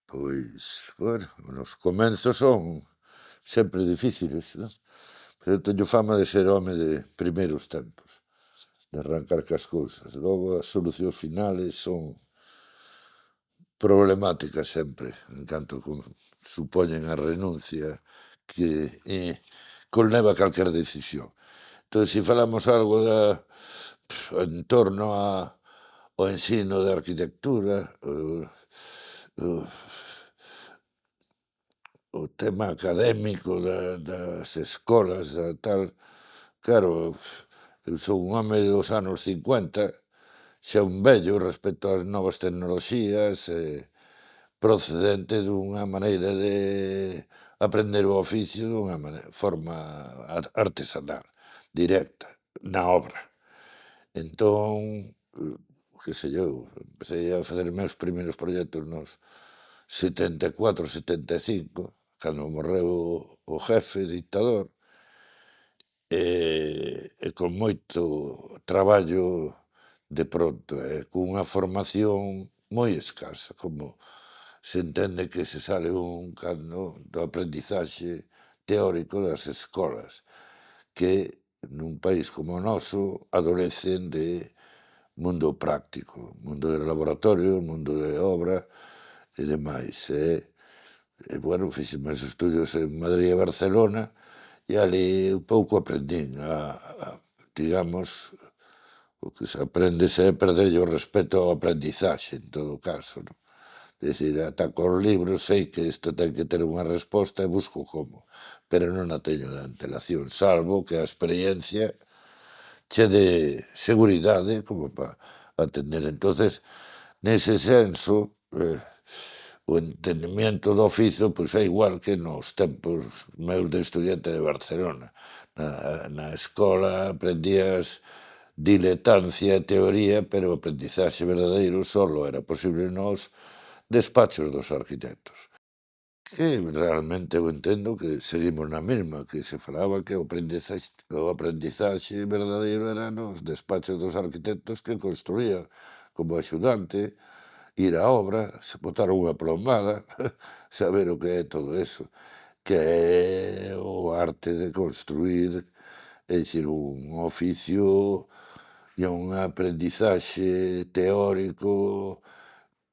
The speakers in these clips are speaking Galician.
Pois, bueno, os comenzos son sempre difíciles, non? Pero eu teño fama de ser home de primeiros tempos, de arrancar cas cousas. Logo as solucións finales son problemáticas sempre, en canto supoñen a renuncia que conleva calquer decisión. Entón, se falamos algo en torno ao ensino de arquitectura, o o tema académico das escolas, da tal, claro, eu son un home dos anos 50, xa un vello respecto ás novas tecnoloxías, procedente dunha maneira de aprender o oficio dunha forma artesanal, directa, na obra. Entón, que sei eu, empecé a facer os meus primeiros proxectos nos 74, 75, cando morreu o jefe dictador, e con moito traballo de pronto, e cunha formación moi escasa, como se entende que se sale un cando do aprendizaxe teórico das escolas, que nun país como o noso adolecen de mundo práctico, mundo de laboratorio, mundo de obra e demais. Bueno, fixen meus estudios en Madrid e Barcelona e ali un pouco aprendín digamos, o que se aprende é perderlle o respecto ao aprendizaxe, en todo caso, non? É dicir, ata cos libros sei que isto ten que ter unha resposta e busco como, pero non a teño de antelación, salvo que a experiencia che dé seguridade como para atender. Entonces, nese senso, o entendimiento do oficio pois é igual que nos tempos meus de estudiante de Barcelona. Na escola aprendías diletancia e teoría, pero o aprendizaxe verdadeiro solo era posible nos despachos dos arquitectos. Que realmente eu entendo que seguimos na mesma, que se falaba que o aprendizaxe verdadeiro era nos despachos dos arquitectos que construían como axudante, ir á obra, se botar unha plombada, saber o que é todo eso, que é o arte de construir, é dicir, un oficio e un aprendizaxe teórico,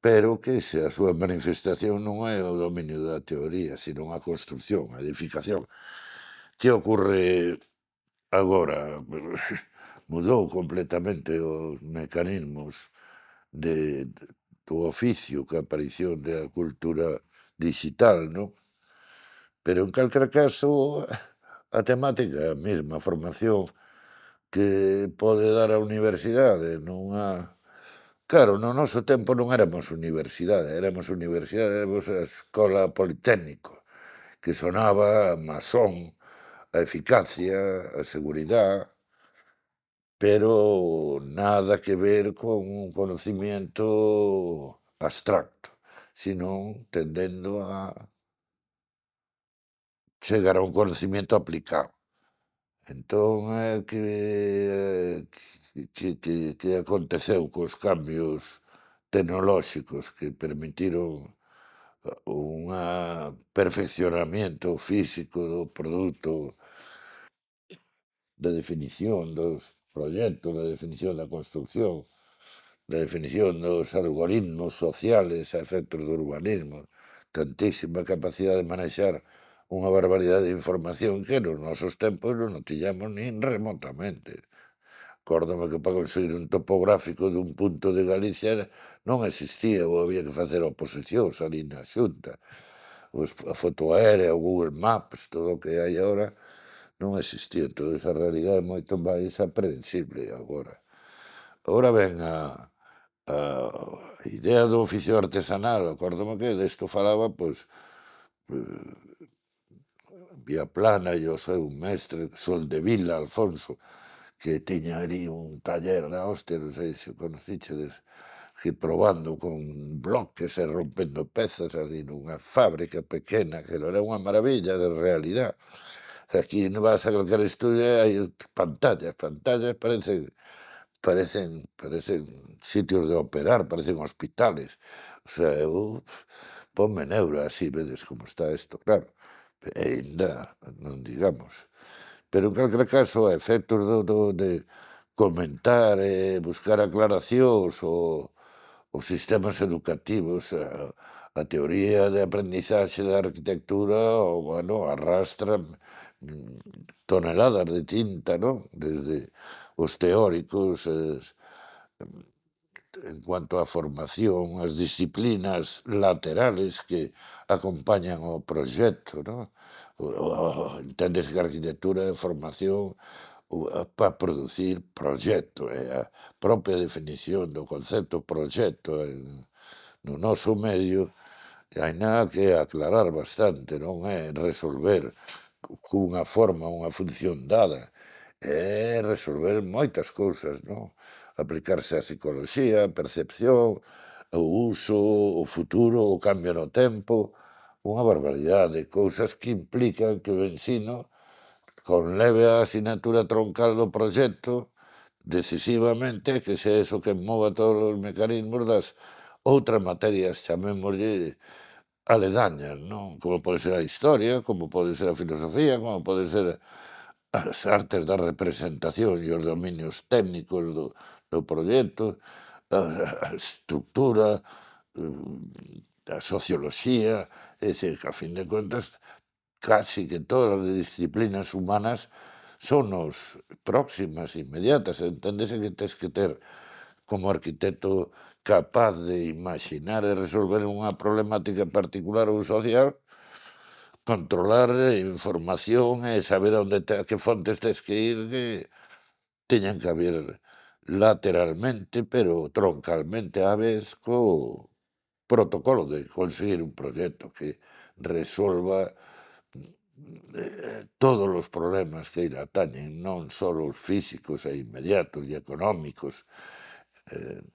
pero que se a súa manifestación non é o dominio da teoría, sino a construcción, a edificación. Que ocorre agora? Mudou completamente os mecanismos do oficio coa aparición da cultura dixital, non? Pero en calquera caso a temática é a mesma, a formación que pode dar a universidade non a claro, no noso tempo non éramos universidade, éramos a escola politécnico, que sonaba a masón, a eficacia, a seguridade, pero nada que ver con un conocimiento abstracto, senón tendendo a chegar a un conocimiento aplicado. Entón, que aconteceu cos cambios tecnolóxicos que permitiron un perfeccionamiento físico do produto, da definición dos proxectos, da definición da construcción, da definición dos algoritmos sociales a efectos do urbanismo, tantísima capacidade de manexar unha barbaridade de información que nos nosos tempos non o tiñamos nin remotamente. Acórdome que para conseguir un topográfico dun punto de Galicia non existía, ou había que facer oposicións ali na Xunta. A foto aérea, o Google Maps, todo o que hai agora non existía. Entón, esa realidade é moito máis aprensible agora. Agora ven a idea do oficio artesanal, acórdome que desto falaba, pois, Viaplana e o seu mestre Soldevila, Alfonso, que tiña ali un taller da hostia, non sei se o conocichedes, que probando con bloques e rompendo pezas ali nunha fábrica pequena, que non era unha maravilla de realidade. Aquí non vas a calquer estudio e hai pantallas parecen sitios de operar, parecen hospitales. O sea, eu ponme neura, así vedes como está isto, claro, e aínda non digamos. Pero en calquera caso, a efectos de comentar e buscar aclaracións os sistemas educativos, a teoría de aprendizaxe da arquitectura, bueno, arrastran toneladas de tinta, non? Desde os teóricos, en cuanto á formación, as disciplinas laterales que acompañan o proxecto, non? Enténdese que a arquitectura é formación para producir proxecto, é a propia definición do concepto proxecto no noso medio, hai nada que aclarar bastante, non é resolver cunha forma, unha función dada, é resolver moitas cousas, non? Aplicarse á psicoloxía, a percepción, o uso, o futuro, o cambio no tempo, unha barbaridade de cousas que implican que o ensino conleve a asignatura troncal do proxecto decisivamente, que se iso que mova todos os mecanismos das outras materias, chamémoslle aledañas, non? Como pode ser a historia, como pode ser a filosofía, como pode ser as artes da representación e os dominios técnicos do proxecto, a estructura, a socioloxía, é dicir, que a fin de contas casi que todas as disciplinas humanas sonos próximas, inmediatas, enténdese que tes que ter como arquitecto capaz de imaxinar e resolver unha problemática particular ou social, controlar información e saber a onde a que fontes tes que ir que teñan que haber lateralmente, pero troncalmente á vez co protocolo de conseguir un proxecto que resolva todos os problemas que lle atañen, non só os físicos e inmediatos e económicos. Eh,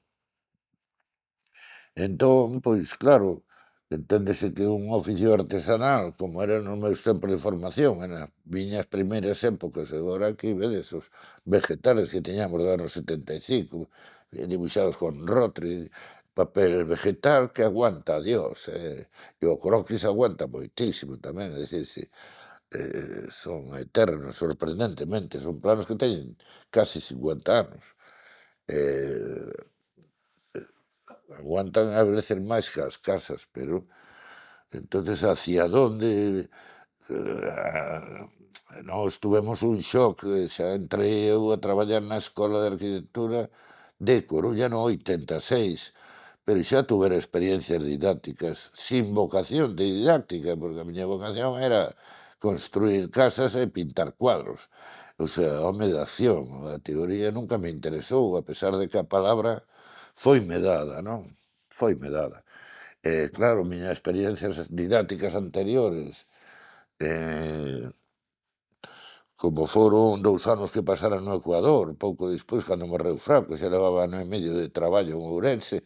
entón, pois claro, enténdese que un oficio artesanal, como era nos meus tempos de formación, e nas miñas primeiras épocas, e agora aquí vedes os vegetales que tiñamos do ano 75, dibuixados con Rotring, papel vegetal que aguanta a Dios, e o croquis aguanta moitísimo tamén, é dicir, si, son eternos, sorprendentemente, son planos que teñen casi 50 anos. Eh, aguantan a veces máis que as casas, pero entonces hacia donde eh, nós tuvemos un shock, xa entrei eu a traballar na Escola de Arquitectura de Coruña no 86, pero xa tuvera experiencias didácticas sin vocación de didáctica, porque a miña vocación era construir casas e pintar cuadros, o sea, home de acción, a teoría nunca me interesou, a pesar de que a palabra foime dada, non? Foime dada. Claro, miñas experiencias didácticas anteriores, eh, como foron 2 anos que pasara no Ecuador, pouco despois, cando morreu Franco, xa levaba ano e medio de traballo en Ourense,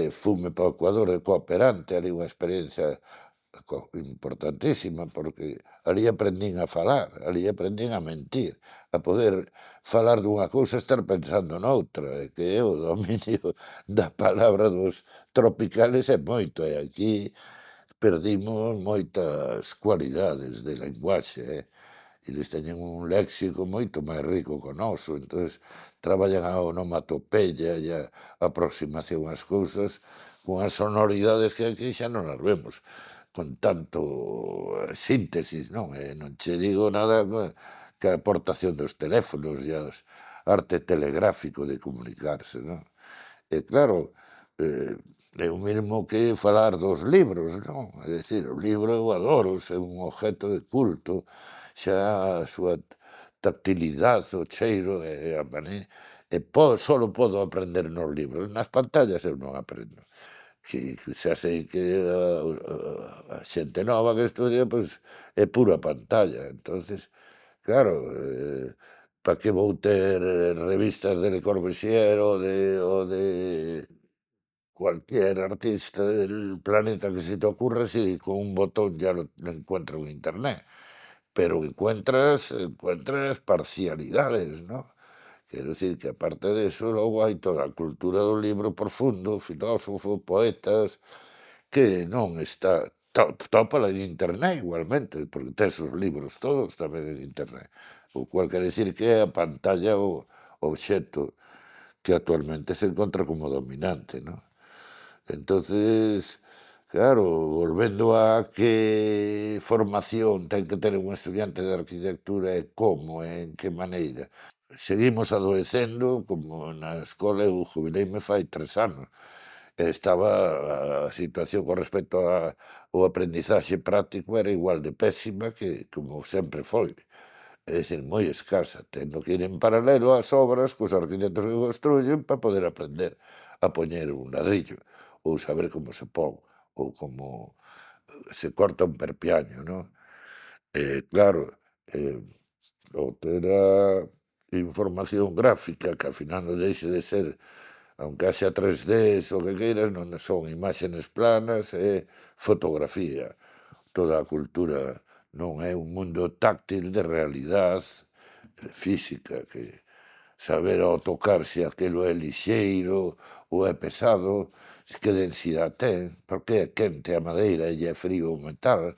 fume para o Ecuador de cooperante, ali unha experiencia importantísima, porque ali aprendín a falar, ali aprendín a mentir, a poder falar dunha cousa e estar pensando noutra, e que é o dominio da palabra dos tropicales é moito, e aquí perdimos moitas cualidades de linguaxe, eles teñen un léxico moito máis rico que o noso, entonces traballan a onomatopeya e a aproximación ás cousas cunhas sonoridades que aquí xa non as vemos con tanto síntesis, non? E non che digo nada que a aportación dos teléfonos e as arte telegráfico de comunicarse, non? E claro, é o mesmo que falar dos libros, non? É dicir, o libro eu adoro, é un objeto de culto, xa a súa tactilidade, o cheiro e a maneira, e solo podo aprender nos libros, nas pantallas eu non aprendo. Que xa sei que a xente nova que estudia, pois, é pura pantalla, entonces, claro, para que vou ter revistas de Le Corbusier ou de cualquier artista del planeta que se te ocurra si con un botón ya lo encuentro en internet, pero encuentras parcialidades, ¿no? Quiero decir que aparte de eso, luego hay toda la cultura del libro profundo, filósofos, poetas, que non está tópala en internet igualmente, porque tes os libros todos tamén en internet, o cual quere dicir que é a pantalla o obxecto que actualmente se encontra como dominante, ¿no? Entonces, claro, volvendo a que formación ten que ter un estudiante de arquitectura e como e en que maneira. Seguimos adoecendo, como na escola eu jubileime fai 3 anos, e estaba a situación con respecto ao aprendizaxe práctico era igual de pésima que como sempre foi, é dicir, moi escasa, tendo que ir en paralelo ás obras cos arquitectos que construyen para poder aprender a poñer un ladrillo, ou saber como se pon, ou como se corta un perpiaño, non? Claro, eh outra información gráfica que ao final non deixe de ser, aunque haxa 3Ds o que queiras, non son imaxes planas, é fotografía. Toda a cultura non é un mundo táctil de realidade física, que saber ao tocar se aquilo é lixeiro ou é pesado, se que densidade ten, porque é quente a madeira e é frío o metal.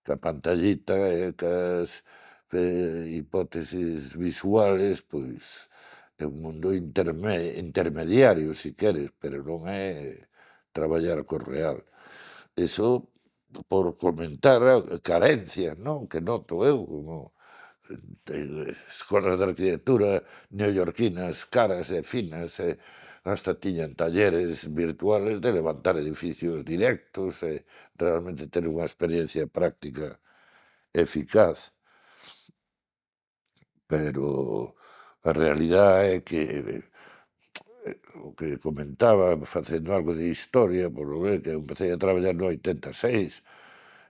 Que a pantallita e cas hipótesis visuales, pois é un mundo intermediario, si queres, pero non é traballar co real. Iso por comentar a carencias, non, que noto eu como escolas de arquitectura neoyorquinas caras e finas e hasta tiñan talleres virtuales de levantar edificios directos e realmente ter unha experiencia práctica eficaz, pero a realidade é que o que comentaba facendo algo de historia, por lo ver que eu empecé a traballar no 86,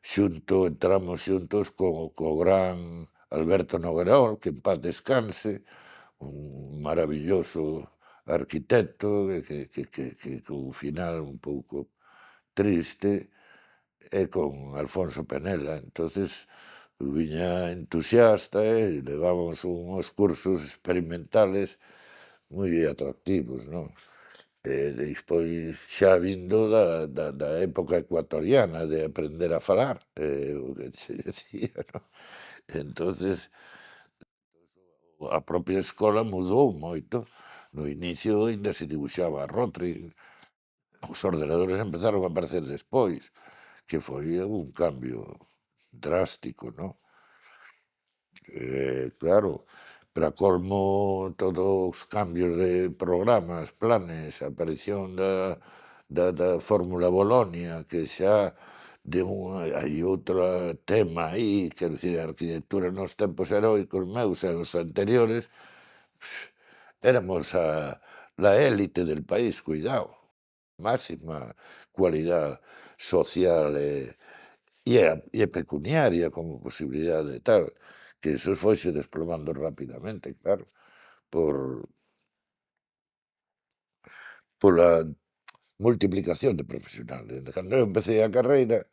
entramos xuntos co gran Alberto Noguerol, que en paz descanse, un maravilloso arquitecto que con un final un pouco triste, e con Alfonso Penela. Entonces viña entusiasta e levábamos uns cursos experimentales moi atractivos, non? E despois xa vindo da época ecuatoriana de aprender a falar, o que se decía, non? Entonces a propia escola mudou moito. No inicio aínda se dibuixaba a Rotring, os ordenadores empezaron a aparecer despois, que foi un cambio drástico, non? Claro, para colmo todos os cambios de programas, planes, a aparición da fórmula Bolonia, que xa de un hai outro tema aí, quero dicir, a arquitectura nos tempos heroicos meus e os anteriores, éramos la élite del país, cuidado, máxima cualidade social e pecuniaria como posibilidade de tal, que eso foise desplomando rapidamente, claro, por pola multiplicación de profesionales. Cando eu empecé a carreira,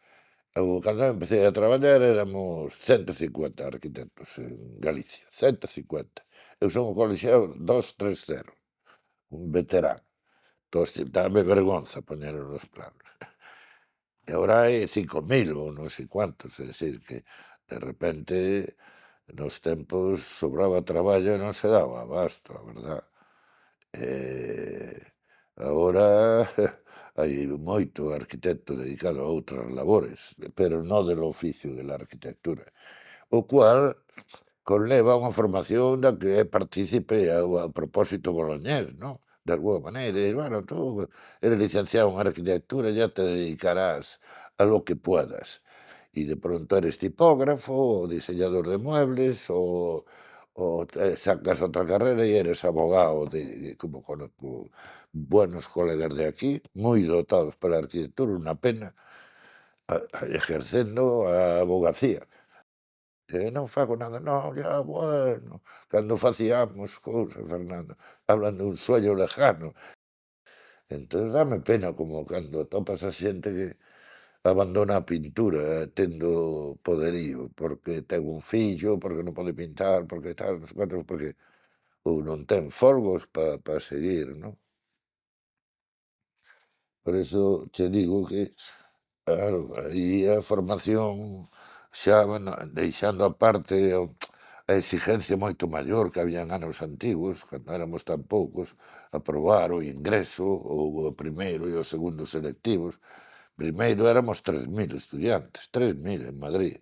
ou cando eu empecé a traballar éramos 150 arquitectos en Galicia, 150. Eu son o colexiado 230, un veterano. Entón, dame vergonza poñelo nos planos. E agora hai 5.000 ou non sei cuántos, é dicir que de repente nos tempos sobraba traballo e non se daba abasto, a verdad. Eh, agora hai moito arquitecto dedicado a outras labores, pero non del oficio de la arquitectura, o cual conleva unha formación da que é partícipe ao propósito boloñés, non? De alguma maneira, e, bueno, tú eres licenciado en arquitectura, ya te dedicarás a lo que puedas. Y de pronto eres tipógrafo o diseñador de muebles o sacas otra carrera y eres abogado, como conozco buenos colegas de aquí, muy dotados para la arquitectura, una pena, ejercendo a abogacía. Non fago nada, non, ya, bueno, cando faciamos cousas, Fernando, hablan dun sueño lejano. Entón dáme pena como cando atopas a xente que abandona a pintura tendo poderío, porque ten un fillo, porque non pode pintar, porque tal, non sei cantos, porque ou non ten folgos para seguir, non? Por iso che digo que, claro, aí a formación xa, bueno, deixando aparte a exigencia moito maior que había en anos antigos, cando éramos tan poucos, aprobar o ingreso, ou o primeiro e o segundo selectivos. Primeiro éramos 3000 estudiantes, 3000 en Madrid.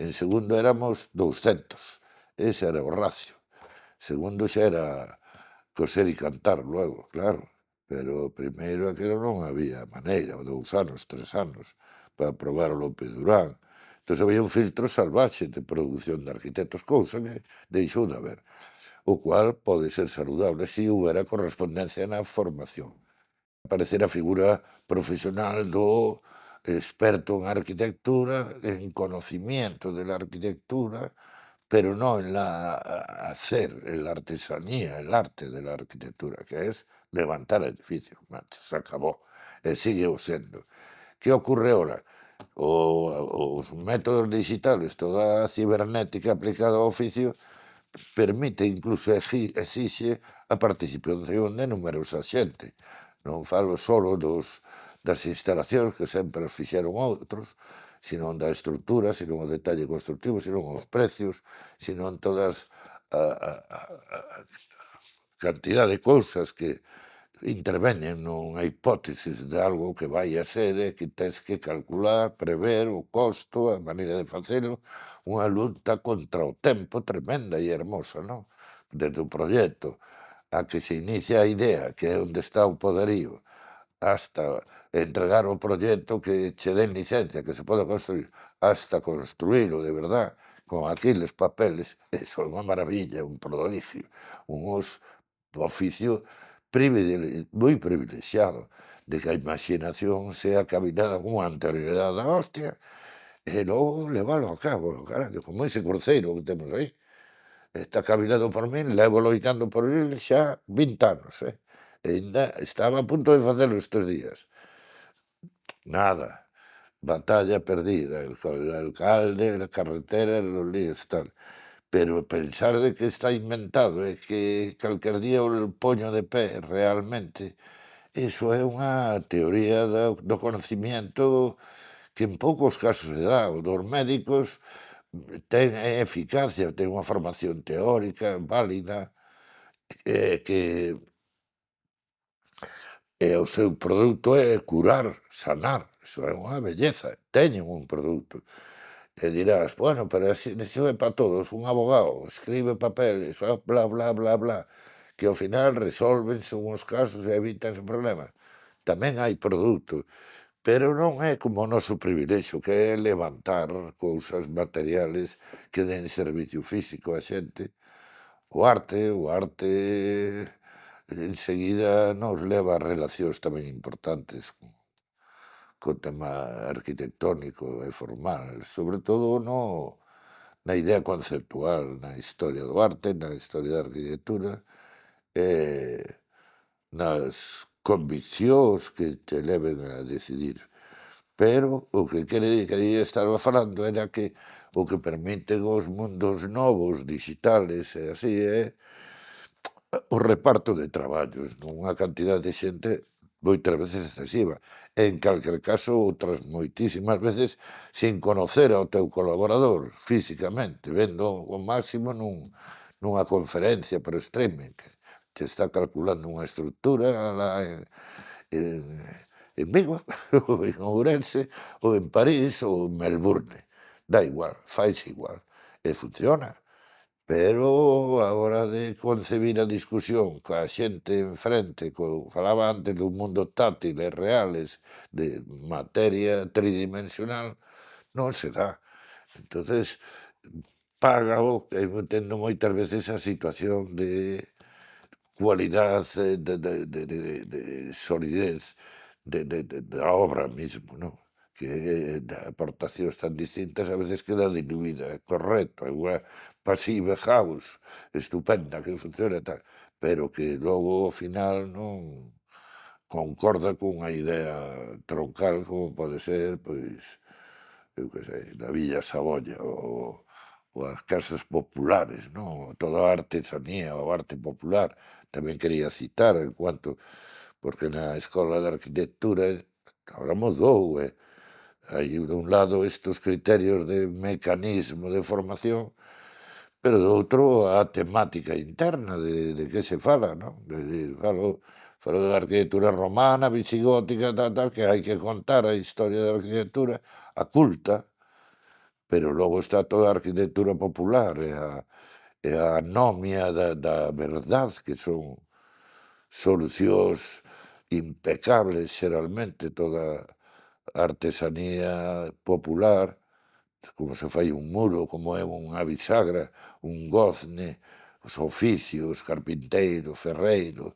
En segundo éramos 200. Ese era o racio. Segundo xa era coser e cantar luego, claro, pero primeiro aquilo non había maneira, 2 anos, 3 anos, para aprobar o Lope Durán. Entón había un filtro salvaxe de produción de arquitectos, cousa que deixou de haber, o cual pode ser saludable se houbera correspondencia na formación. Aparecer a figura profesional do experto en arquitectura, en conocimiento de la arquitectura, pero no en la hacer, en la artesanía, el arte de la arquitectura, que es levantar edificios, macho, se acabó, e sígueo sendo. Que ocorre ahora? Os métodos digitales, toda a cibernética aplicada ao oficio, permite, incluso exixe a participación de numerosa xente. Non falo solo das instalacións que sempre as fixeron outros, senón da estrutura, senón o detalle constructivo, senón os precios, senón todas a cantidad de cousas que interveñen nunha hipótesis de algo que vai a ser e que tes que calcular, prever o costo, a maneira de facelo, unha luta contra o tempo tremenda e hermosa, non? Desde o proxecto a que se inicia a idea, que é onde está o poderío, hasta entregar o proxecto que che den licencia, que se poda construir, hasta construílo de verdad, con aquiles papeles, eso é unha maravilla, un prodigio, uns oficio moi privilexiado, de que a imaxinación sea caminada con unha anterioridade da hostia, e logo levalo a cabo, carallo, como ese cruceiro que temos aí. Está caminado por min, levo loitando por el xa 20 anos, e aínda estaba a punto de facelo estes días. Nada, batalla perdida, el alcalde, a carretera, los líos, tal. Pero pensar de que está inventado e que calquer día o poño de pé realmente, iso é unha teoría do conocimiento que en poucos casos se dá. O dos médicos ten eficacia, ten unha formación teórica válida, que o seu produto é curar, sanar, iso é unha belleza, teñen un produto. E dirás, bueno, pero así, iso é para todos, un abogado escribe papeles, bla, bla, bla, bla, que ao final resolvense uns casos e evítanse problemas. Tamén hai produto, pero non é como o noso privilexio, que é levantar cousas materiales que den servicio físico á xente. O arte enseguida nos leva a relacións tamén importantes co tema arquitectónico e formal, sobre todo na idea conceptual, na historia do arte, na historia da arquitectura, e nas conviccións que te leven a decidir. Pero o que quería estar falando era que o que permiten os mundos novos, digitales e así, é o reparto de traballos nunha cantidade de xente moitas veces excesiva, e en calquer caso outras moitísimas veces sin conocer ao teu colaborador físicamente, vendo o máximo nunha conferencia por streaming, que te está calculando unha estrutura alá en en Vigo, ou en Ourense, ou en París, ou en Melbourne, dá igual, faise igual, e funciona. Pero a hora de concebir a discusión coa xente enfrente, falaba antes dun mundo táctil e reales, de materia tridimensional, non se dá. Entonces, págao, eu entendo moitas veces a situación de cualidade, de solidez da obra mismo, non? Que de aportacións tan distintas a veces queda diluída, é correcto, é unha passive house estupenda que funciona e tal, pero que logo ao final non concorda cunha idea troncal como pode ser, pois, eu que sei, na Villa Saboya ou as casas populares, non? Toda a artesanía, o arte popular, tamén quería citar en cuanto porque na escola de arquitectura agora mudou, hai dun lado estes criterios de mecanismo de formación, pero do outro a temática interna de que se fala, non? Falo da arquitectura romana, visigótica, tal, que hai que contar a historia da arquitectura, a culta, pero logo está toda a arquitectura popular e a anomia da verdad, que son solucións impecables xeralmente, toda a artesanía popular, como se fai un muro, como é unha bisagra, un gozne, os oficios, carpinteiro, ferreiro,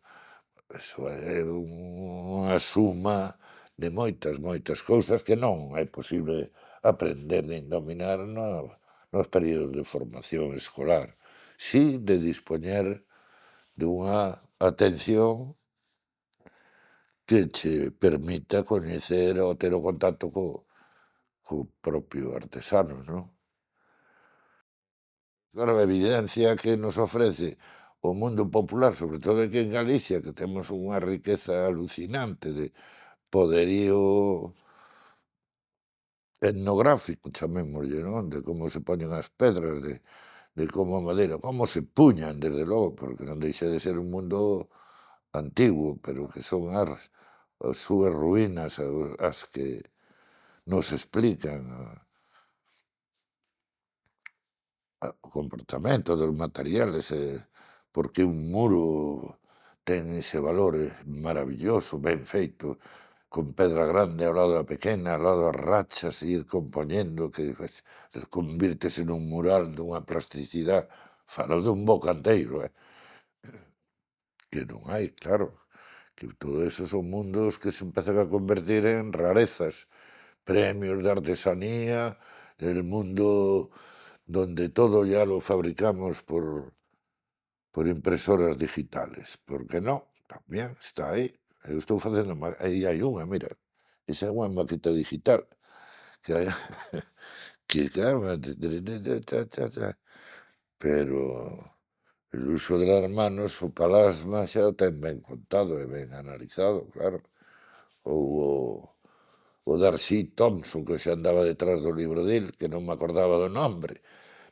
eso é unha suma de moitas, moitas cousas que non é posible aprender nin dominar nos períodos de formación escolar. Si de dispoñer dunha atención que che permita coñecer ou ter o contacto co propio artesano, non? Claro, a evidencia que nos ofrece o mundo popular, sobre todo aquí en Galicia, que temos unha riqueza alucinante de poderío etnográfico, chamémoslle, non? De como se poñen as pedras, de como a madeira, como se puñan, desde logo, porque non deixa de ser un mundo antiguo, pero que son as súas ruínas as que nos explican o comportamento dos materiales, por que un muro ten ese valor maravilloso, ben feito, con pedra grande ao lado da pequena, ao lado das rachas, e ir compoñendo, que convírtese nun mural dunha plasticidade. Falo dun bo canteiro, que non hai, claro, que todo eso son mundos que se empezan a convertir en rarezas, premios de artesanía, el mundo donde todo ya lo fabricamos por impresoras digitales, ¿por qué no? También está aí. Eu estou facendo aí hai unha, mira, esa é unha maqueta digital, que hai que claro, pero el uso de las manos, o palasma xa o ten ben contado e ben analizado, claro. Ou o Darcy Thompson, que xa andaba detrás do libro del, que non me acordaba do nombre,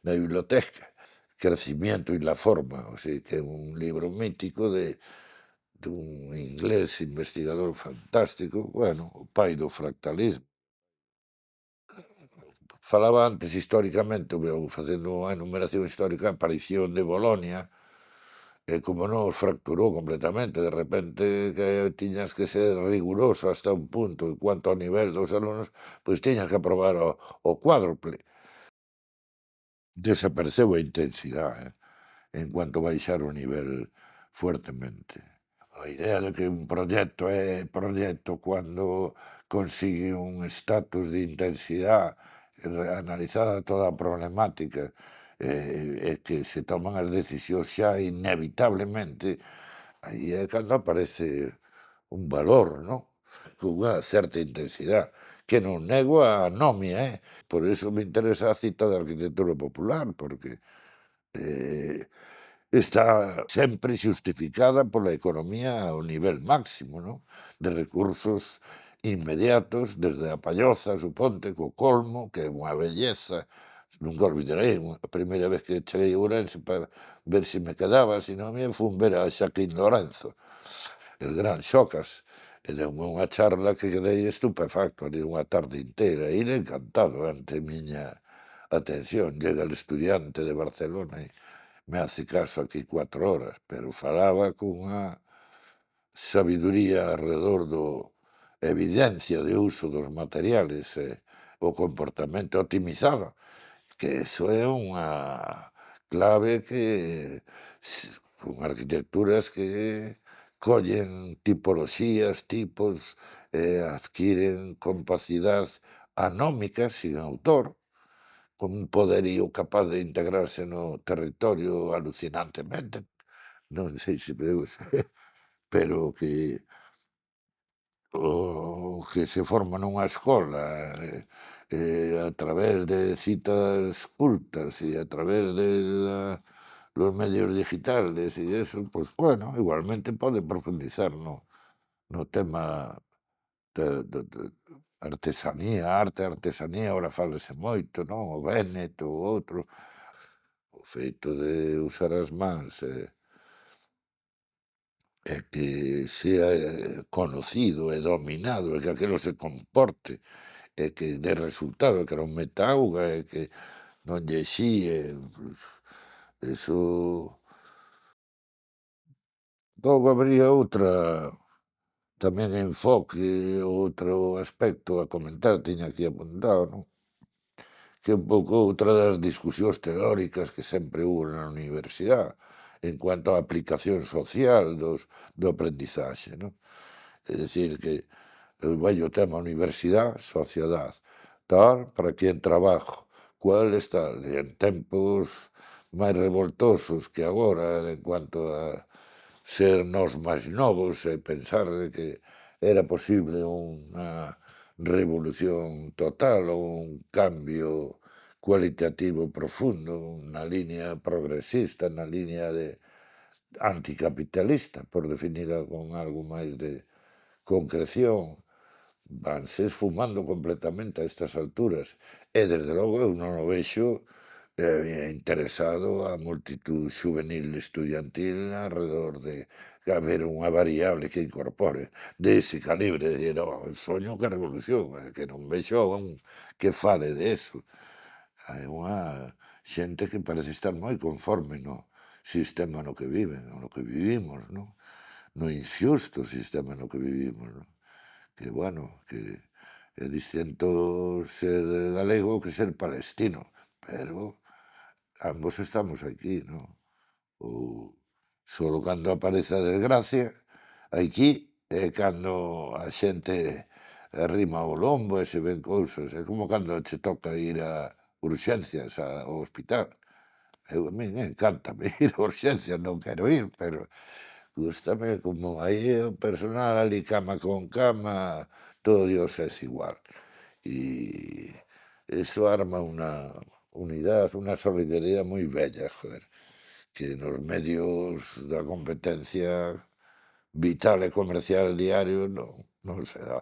na biblioteca, Crecimiento y la forma, o sea, que é un libro mítico dun inglés investigador fantástico, bueno, o pai do fractalismo. Falaba antes históricamente, veu facendo unha enumeración histórica, a aparición de Bolonia, e como non os fracturou completamente, de repente que tiñas que ser riguroso hasta un punto en cuanto ao nivel dos alumnos, pois tiñas que aprobar o cuádruple. Desapareceu a intensidade, en cuanto baixar o nivel fuertemente. A idea de que un proxecto é proxecto cando consigue un estatus de intensidade, analizada toda a problemática, e que se toman as decisións xa inevitablemente, aí é cando aparece un valor, non? Cunha certa intensidade, que non nego a anomia, por iso me interesa a cita da arquitectura popular, porque eh, está sempre xustificada pola economía ao nivel máximo, non? De recursos inmediatos, desde a palloza, suponte, co colmo, que é unha belleza. Nunca olvidarei a primeira vez que cheguei a Ourense para ver se me quedaba, se non me fun ver a Xaquín Lorenzo, el gran Xocas, e deume unha charla que quedei estupefacto ali unha tarde inteira, e ele encantado ante miña atención. Llega el estudiante de Barcelona e me hace caso aquí 4 horas, pero falaba cunha sabiduría arredor do evidencia de uso dos materiales e o comportamento optimizado, que eso é unha clave que con arquitecturas que collen tipoloxías, tipos, adquiren compacidade anómica sin autor, con un poderío capaz de integrarse no territorio alucinantemente. Non sei se veu pero que se forma nunha escola, a través de citas cultas e a través de los medios digitales e eso, pues bueno, igualmente pode profundizar no tema de artesanía, arte e artesanía, ahora fálase moito, non, o Véneto, o outro, o feito de usar as mans e que sea, conocido e dominado e que aquilo se comporte e que dé resultado, e que non meta auga e que non lle xíe, pois, eso logo habría outra tamén enfoque, outro aspecto a comentar, tiña aquí apuntado, non? Que é un pouco outra das discusións teóricas que sempre hubo na universidade, en cuanto á aplicación social do aprendizaxe, non? É dicir que o vello tema universidade, sociedade, tal, para quen trabajo, cual está, e en tempos máis revoltosos que agora en cuanto a ser nós máis novos e pensar de que era posible unha revolución total ou un cambio cualitativo profundo na liña progresista, na liña de anticapitalista, por definila con algo máis de concreción, vanse esfumando completamente a estas alturas. E, desde logo, eu non o vexo interesado a multitud xuvenil estudiantil arredor de haber unha variable que incorpore dese calibre, de no, soño que a revolución, que non vexo un que fale de eso. Hai unha xente que parece estar moi conforme no sistema no que viven, no que vivimos, non? No inxusto sistema no que vivimos, non? Que, bueno, que é distinto ser galego que ser palestino, pero ambos estamos aquí, non? Ou solo cando aparece a desgracia, aquí é cando a xente arrima o lombo e se ven cousas, é como cando che toca ir a urxencias ao hospital. A min encántame ir a urxencias, non quero ir, pero gústame como aí o personal ali cama con cama, todo Dios es igual. E eso arma unha unidade, unha solidaridade moi bella, joder, que nos medios da competencia vital e comercial diario non se dá.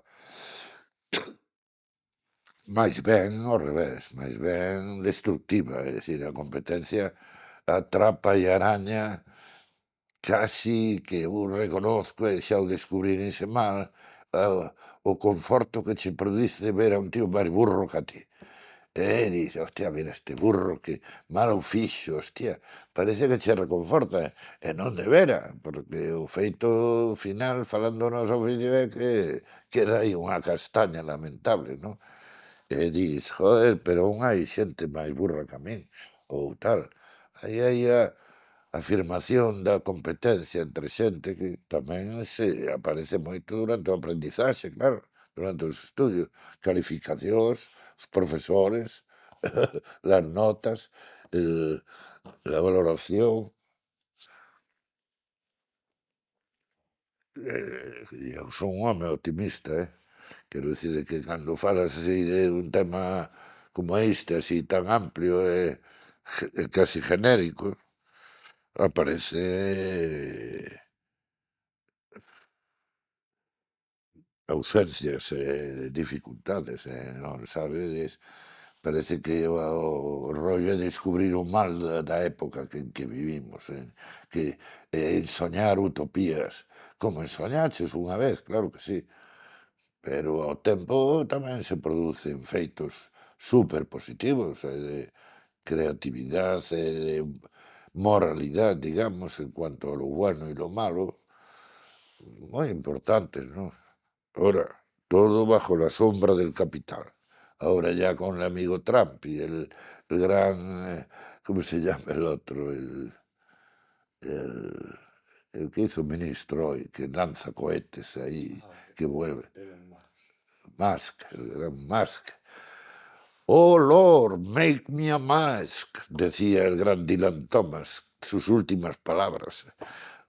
Máis ben ao revés, máis ben destructiva, é dicir, a competencia atrapa e araña casi que eu reconozco e xa o descubrín en semana, o conforto que che produce ver a un tío máis burro ca ti. E dices: "Hostia, mira este burro que mal o fixo, hostia", parece que che reconforta, e non de veras, porque o feito final, falando no noso oficio, é que queda aí unha castaña lamentable, non? E dis: "Joder, pero aún hai xente máis burra ca min", ou tal. Aí hai a afirmación da competencia entre xente que tamén se aparece moito durante o aprendizaxe, claro, durante os estudios, calificacións, os profesores, las notas, eh, a valoración, eu son un home optimista, quero dicir que cando falas así de un tema como este, así tan amplio e casi genérico, aparece ausencias e dificultades, non sabedes, parece que o rollo é descubrir o mal da época en que vivimos, que en soñar utopías, como en soñaches unha vez, claro que sí, pero ao tempo tamén se producen feitos superpositivos e de creatividade e de moralidade, digamos, en cuanto a lo bueno e lo malo, moi importantes, non? Ahora, todo bajo la sombra del capital. Ahora ya con el amigo Trump y el gran, ¿cómo se llama el otro? El, el que hizo ministro hoy, que lanza cohetes ahí, que vuelve. Musk, el gran Musk. Oh Lord, make me a mask, decía el gran Dylan Thomas, sus últimas palabras.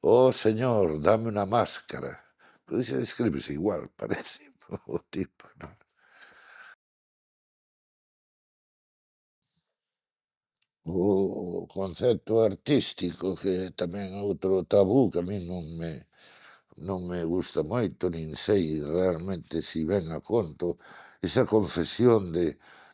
Oh Señor, dame una máscara. Pues escribes igual, parece, o tipo, ¿no? O concepto artístico, que tamén é outro tabú que a min non me non me gusta moito, nin sei realmente si ven a conto esa confesión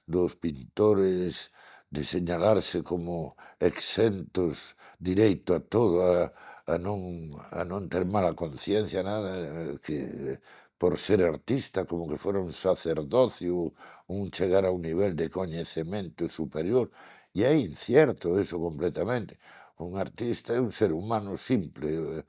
dos pintores de señalarse como exentos, direito a todo, a non ter mala conciencia, nada, que por ser artista, como que fora un sacerdocio, un chegar a un nivel de coñecemento superior, e é incierto eso completamente. Un artista é un ser humano simple,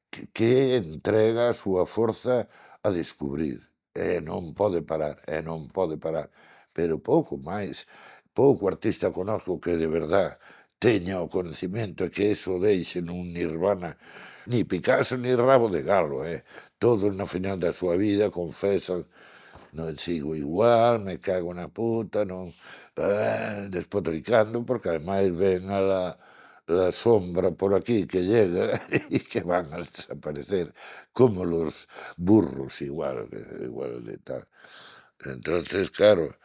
que entrega a súa forza a descubrir, e non pode parar, e non pode parar. Pero pouco máis, pouco artista conozco que de verdad teña o coñecemento e que eso o deixe nun nirvana, ni Picasso ni rabo de galo, todos no final da súa vida confesan: "Non sigo igual, me cago na puta, non", despotricando, porque ademais ven a la sombra por aquí que llega y que van a desaparecer, como los burros igual, igual de tal. Entonces, claro,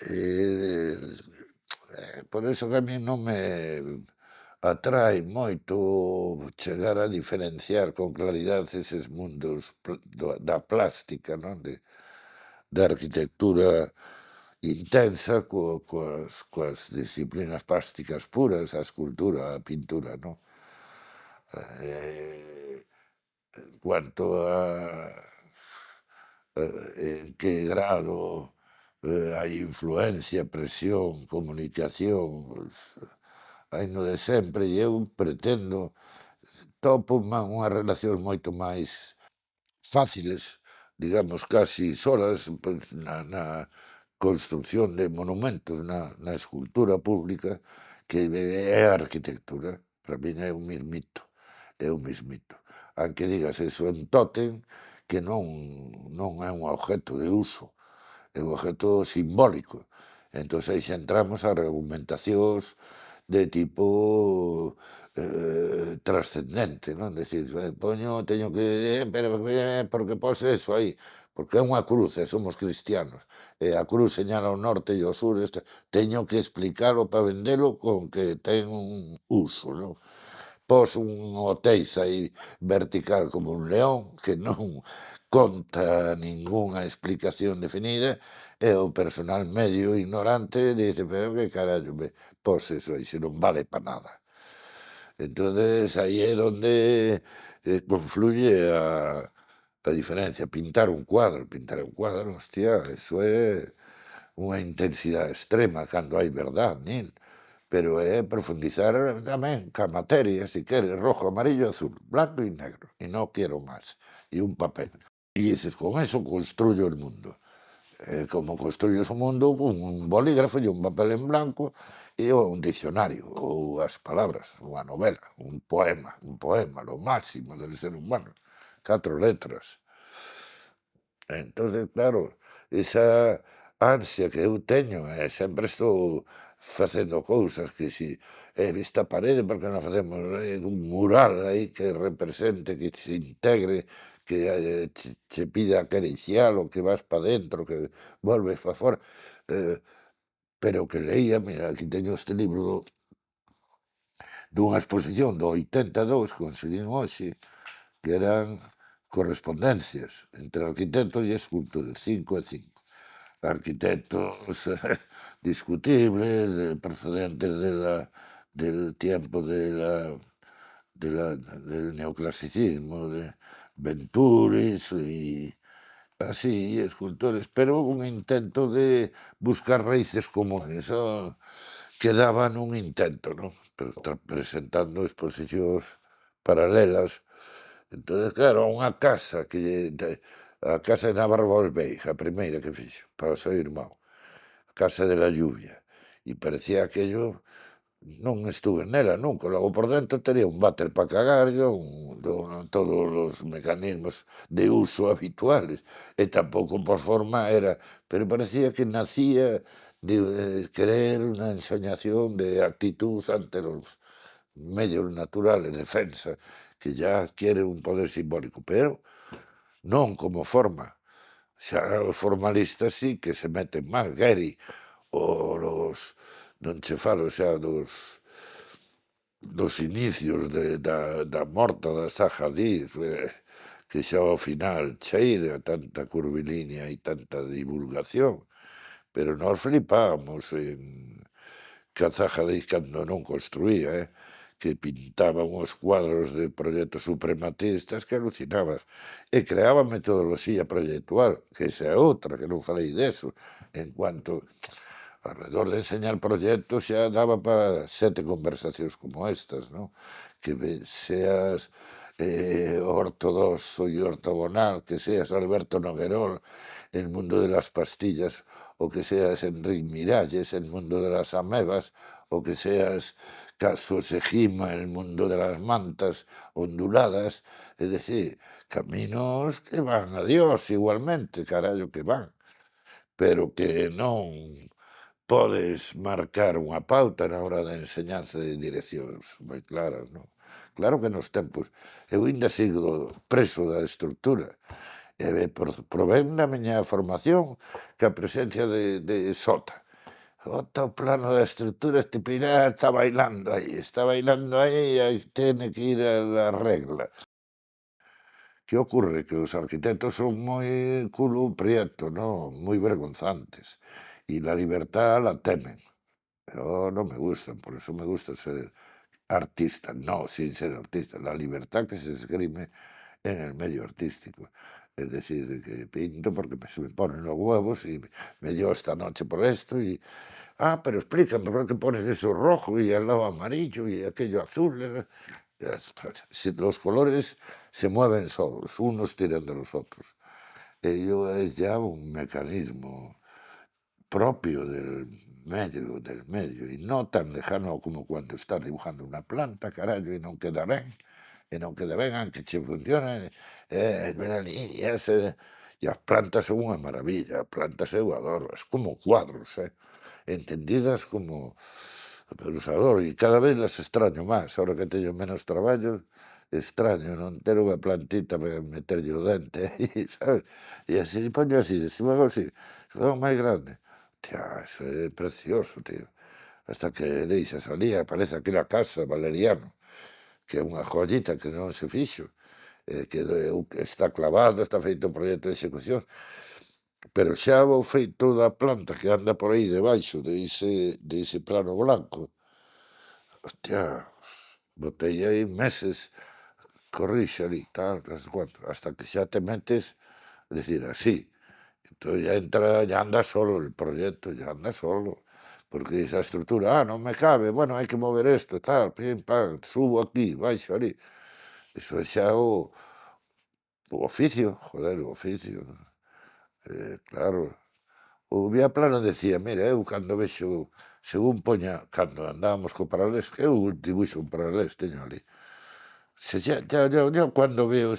eh, por eso que a mí non me atrae moito chegar a diferenciar con claridade eses mundos da plástica, non, da arquitectura intensa coas disciplinas plásticas puras, a escultura, a pintura, non? Eh, en cuanto a en que grado hai influencia, presión, comunicación, pois, haino de sempre e eu pretendo topo unhas relacións moito máis fáciles, digamos, casi solas, pois, na construción de monumentos, na escultura pública, que é a arquitectura. Para min é un mesmito, é un mesmito. Aunque digas eso en tótem, que non é un objeto de uso, é un objeto simbólico. Entón aí xa entramos a argumentacións de tipo trascendente, non? Decir, teño que, pero porque pos eso aí, porque é unha cruz e somos cristianos, e a cruz señala ao norte e ao sur, teño que explicalo para vendelo con que ten un uso, non? Pos un Oteiza aí vertical como un león que non conta ningunha explicación definida, e o personal medio ignorante dice: "Pero que carallo pos eso aí se non vale pa nada". Entonces aí é donde confluye a diferencia. Pintar un cuadro, hostia, eso é unha intensidade extrema cando hai verdad nil, pero é profundizar tamén ca materia, si queres, rojo, amarillo, azul, blanco y negro, y no quiero más, y un papel. Y dices, con eso construyo el mundo. Como construyes o mundo con un bolígrafo e un papel en blanco e un dicionario, ou as palabras, unha novela, un poema, lo máximo del ser humano, 4 letras. Entonces, claro, esa ansia que eu teño, sempre estou facendo cousas que si, esta parede, por que non facemos, un mural aí que represente, que se integre, que, che pida acaricialo, que vas pa dentro, que volves pa fora, eh, pero que leía, mira, aquí teño este libro dunha exposición do 82 que conseguín hoxe, que eran correspondencias entre arquitectos e escultores, 5 e 5. Arquitectos discutibles, procedentes del tiempo del neoclasicismo, de Venturis y así, escultores, pero un intento de buscar raíces comunes. Quedaba nun intento, non? Presentando exposicións paralelas. Entonces, claro, unha casa a casa de Navarro Volveiga, a primeira que fixo para o seu irmão, a casa de la lluvia, e parecía aquello, non estuve nela nunca, logo por dentro tería un váter para cagar, todos os mecanismos de uso habituales, e tampouco por forma era, pero parecía que nacía de querer unha ensoñación de actitud ante los medios naturales, defensa, que ya adquiere un poder simbólico, pero non como forma. Xa os formalistas sí que se meten máis, Gehry, ou los, non che falo xa dos inicios da morta da Zaha Hadid, que xa ao final cheira tanta curvilínea e tanta divulgación, pero nós flipábamos en Cazajadís cando non construía, que pintaba uns cuadros de proxectos suprematistas que alucinabas, e creaba metodoloxía proyectual, que esa é outra, que non falei deso, en cuanto alrededor de enseñar proxectos xa daba para 7 conversacións como estas, non? Que seas ortodoxo e ortogonal, que seas Alberto Noguerol, El mundo de las pastillas, o que seas Enric Miralles, El mundo de las amebas, o que seas Caso Sejima, El mundo de las mantas onduladas, é dicir, caminos que van a Dios igualmente, carallo que van, pero que non podes marcar unha pauta na hora da enseñanza de direccións moi claras, non? Claro que nos tempos eu aínda sigo preso da estructura, provén na miña formación que a presencia de Sota. Sota o plano da estrutura, este pilar está bailando aí e aí tiene que ir a la regla. Que ocorre? Que os arquitectos son moi culo prieto, non? Moi vergonzantes, e la libertad la temen. Yo no me gustan, por eso me gusta ser artista, no sin ser artista, la libertad que se esgrime en el medio artístico. Es decir, de que pinto porque se me ponen los huevos y me dio esta noche por esto y, pero explícame por qué pones eso rojo y al lado amarillo y aquello azul. Si los colores se mueven solos, unos tiran de los otros. Ello es ya un mecanismo propio del medio, y no tan lejano como cuando estás dibujando una planta, carallo, e non queda ben, aunque che funcione, verán, e as plantas son unha maravilla, as plantas eu adoro, es como cuadros, entendidas como pero os adoro, e cada vez las extraño máis, ahora que teño menos traballo, extraño non ter unha plantita para meterlle o dente aí, sabes? E así, poño así, se fago así, se fago máis grande. Tia, eso é precioso, tío. Hasta que deixas alí, aparece aquela casa Valeriano, que é unha joyita que non se fixo, que está clavado, está feito o proxecto de execución, pero xa o feito da planta que anda por aí debaixo de ese plano blanco, hostia, botei aí meses, corrixe ali, tal, non sei cuánto, hasta que xa te metes, decir, así. Entonces ya entra, ya anda solo el proyecto, ya anda solo, porque esa estructura, no me cabe, bueno, hay que mover esto, tal, pim, pam, subo aquí, baixo ali. Eso é xa o oficio, joder, o oficio. Claro, o Viaplano decía, mira, eu cando vexo, según poña, cando andábamos co paralés, que eu dibuixo un paralés, teño ali. Se ya cuando veo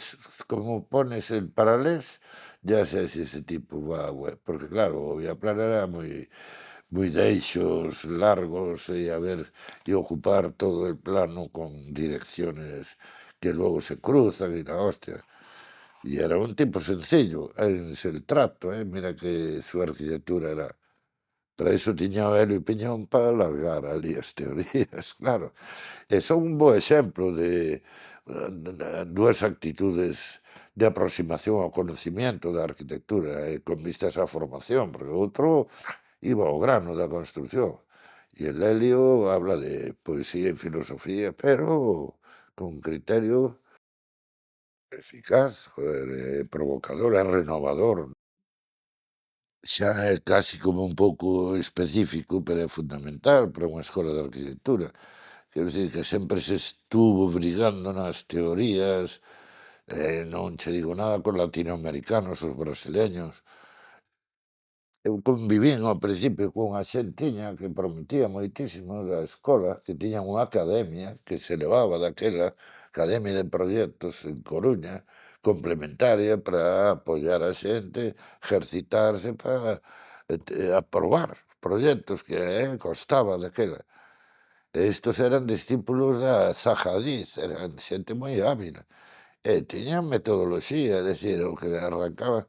como pones el paralés, ya sé si ese tipo va a web, porque claro, o Viaplano era moi deixos largos e a ver, e ocupar todo el plano con direcciones que luego se cruzan e la hostia. Y era un tipo sencillo en el trato, mira que su arquitectura era. Para iso tiña o Helio Piñón para alargar ali as teorías, claro. E son un bo exemplo de dúas actitudes de aproximación ao conocimiento da arquitectura con vistas á formación, porque o outro iba ao grano da construcción. E el Helio habla de poesía e filosofía, pero con criterio eficaz, joder, provocador e renovador. Xa é casi como un pouco específico, pero é fundamental para unha escola de arquitectura. Quero dicir que sempre se estuvo brigando nas teorías, non che digo nada cos latinoamericanos, os brasileños. Eu convivín ao principio cunha xentiña que prometía moitísimo da escola, que tiñan unha academia que se levaba daquela Academia de Proxectos en Coruña, complementaria para apoiar a xente, ejercitarse para aprobar proxectos que costaba daquela. E estos eran discípulos da Zaha Hadid, eran xente moi hábil, e tiñan metodoloxía, é dicir, o que arrancaba.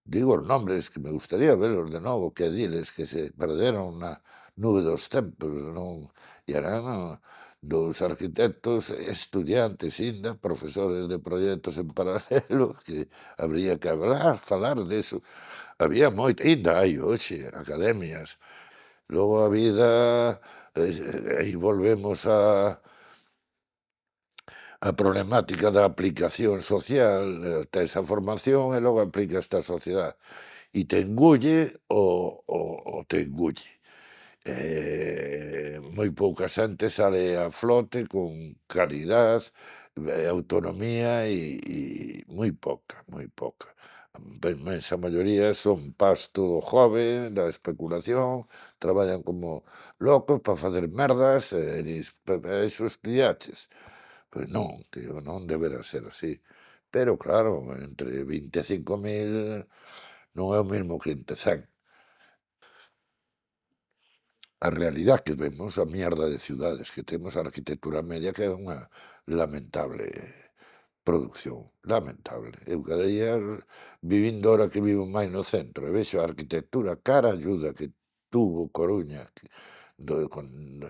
Digo os nombres que me gustaría verlos de novo, que diles que se perderon na nube dos tempos, non, e eran dos arquitectos estudiantes inda, profesores de proxectos en paralelo, que habría que falar deso. Había moito, aínda hai hoxe academias. Logo a vida, aí volvemos a problemática da aplicación social, tes a formación e logo aplicas á sociedade. E te engulle o te engulle. Moi pouca xente sale a flote con calidad, autonomía moi poca, moi poca. A inmensa maioría son pasto do jove, da especulación, traballan como locos para facer merdas e dis: "Para iso estudiaches?". Pois non, tío, non debera ser así. Pero claro, entre 25.000 non é o mesmo que entre 100. A realidad que vemos, a mierda de ciudades que temos, a arquitectura media que é unha lamentable producción, lamentable. Eu cada día, vivindo ahora que vivo máis no centro, e vexo a arquitectura cara a ayuda que tuvo Coruña con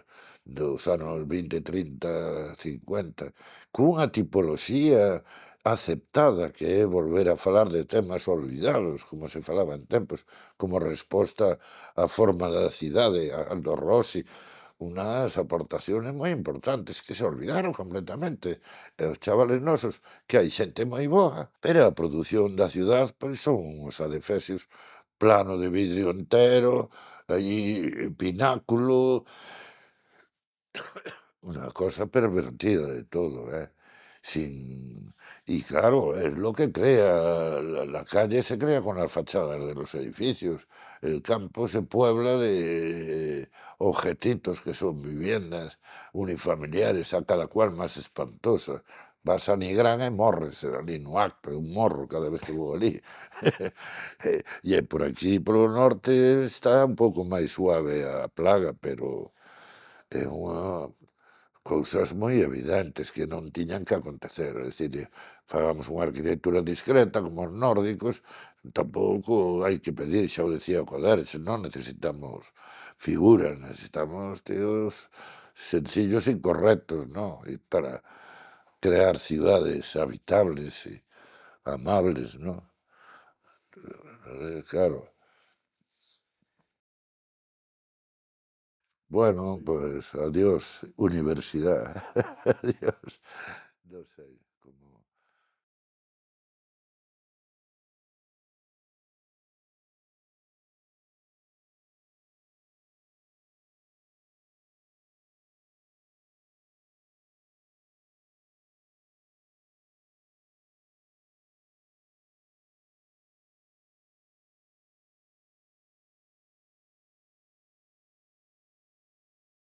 dos anos 20, 30, 50, cunha tipoloxía aceptada, que é volver a falar de temas olvidados, como se falaba en tempos, como resposta á forma da cidade, a Aldo Rossi, unas aportaciones moi importantes que se olvidaron completamente. E os chavales nosos, que hai xente moi boa, pero a produción da ciudad, pois son os adefesios, plano de vidrio entero, aí pináculo, una cosa pervertida de todo, ¿eh? Sin... Y claro, es lo que crea, la calle se crea con las fachadas de los edificios, el campo se puebla de objetitos que son viviendas unifamiliares, a cada cual más espantosa. Vas a Nigrán e morres ali no acto, é un morro cada vez que vou ali. E por aquí, polo norte, está un pouco máis suave a plaga, pero é unha cousas moi evidentes que non tiñan que acontecer, é dicir, fagamos unha arquitectura discreta como os nórdicos, tampouco hai que pedir, xa o decía o Coderch, non necesitamos figuras, necesitamos tíos sencillos e correctos, ¿no? E para crear ciudades habitables e amables, ¿no? Claro. Bueno, pues adiós, universidad. Adiós. No sé.